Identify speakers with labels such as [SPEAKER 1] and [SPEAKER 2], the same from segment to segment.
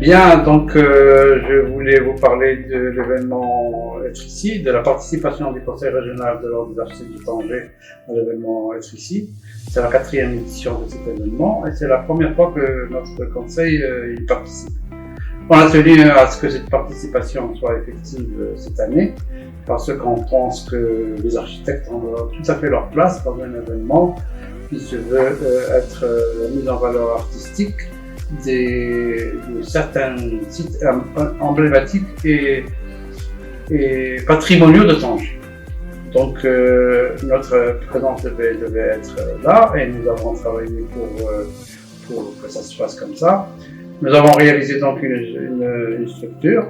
[SPEAKER 1] Bien, donc je voulais vous parler de l'événement Être ici, de la participation du Conseil régional de l'Ordre des architectes du Tanger à l'événement Être ici. C'est la 4e édition de cet événement et c'est la première fois que notre conseil y participe. On a tenu à ce que cette participation soit effective cette année parce qu'on pense que les architectes ont tout à fait leur place dans un événement qui se veut être la mise en valeur artistique de certains sites emblématiques et patrimoniaux de Tanger. Donc notre présence devait être là et nous avons travaillé pour que ça se fasse comme ça. Nous avons réalisé donc une structure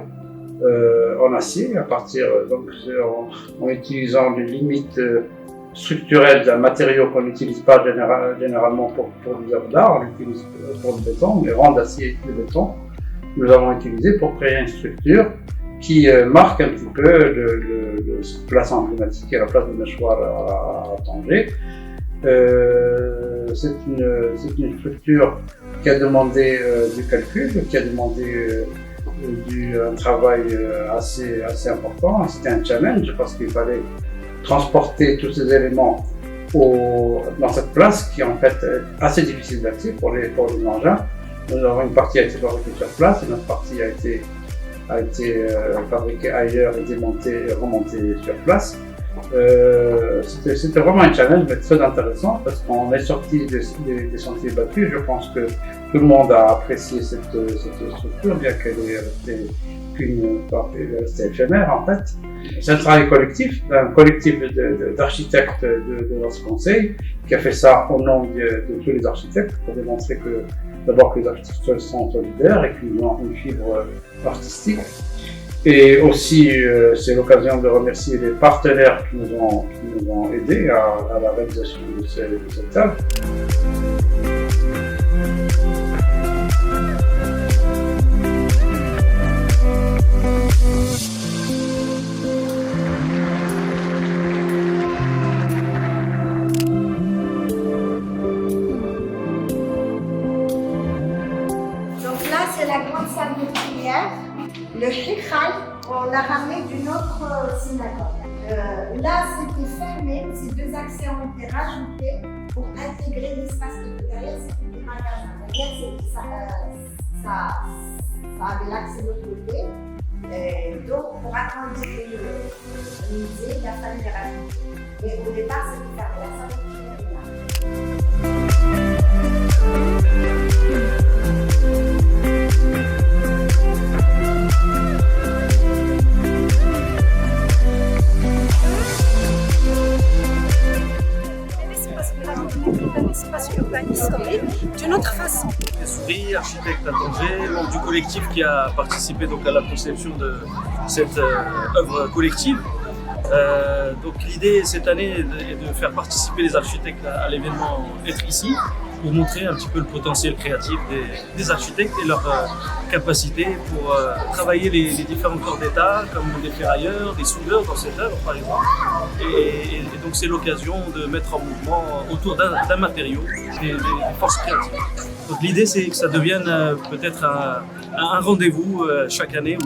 [SPEAKER 1] en acier à partir en utilisant des limites structurelles d'un matériau qu'on n'utilise pas généralement pour les œuvres d'art, on l'utilise pour le béton, les rangs d'acier et de béton. Nous avons utilisé pour créer une structure qui marque un petit peu cette place emblématique qui est la place de Mechouar à Tanger. C'est une structure qui a demandé du calcul, qui a demandé un travail assez important. C'était un challenge parce qu'il fallait transporter tous ces éléments dans cette place qui est en fait assez difficile d'accès pour les engins. Nous avons une partie a été fabriquée sur place et notre partie a été fabriquée ailleurs et démontée et remontée sur place. C'était vraiment un challenge mais très intéressant parce qu'on est sorti des sentiers battus. Je pense que tout le monde a apprécié cette structure, bien qu'elle est restée éphémère en fait. C'est un travail collectif, un collectif d'architectes de notre conseil qui a fait ça au nom de tous les architectes pour démontrer que d'abord que les architectes sont solidaires et qu'ils ont une fibre artistique. Et aussi, c'est l'occasion de remercier les partenaires qui nous ont aidés à la réalisation de cette œuvre.
[SPEAKER 2] Donc là, c'est la grande salle de prière. Le Hikhal, on l'a ramené d'une autre synagogue. Là, c'était fermé, ces 2 accès ont été rajoutés pour intégrer l'espace qui était derrière, c'était des magasins. Ça avait l'accès de l'autre côté. Donc, pour agrandir le musée, il a fallu les rajouter. Mais au départ, c'était fermé, la salle de prière est là.
[SPEAKER 3] Un espace urbain historique d'une autre façon.
[SPEAKER 4] Souris, architecte à Tanger, membre du collectif qui a participé donc à la conception de cette œuvre collective. Donc l'idée cette année est de faire participer les architectes à l'événement Être ici pour montrer un petit peu le potentiel créatif des architectes et leur capacité pour travailler les différents corps d'état comme des ferrailleurs, des soudeurs dans cette œuvre par exemple. Et donc c'est l'occasion de mettre en mouvement autour d'un matériau des forces créatives. Donc l'idée c'est que ça devienne peut-être un rendez-vous chaque année.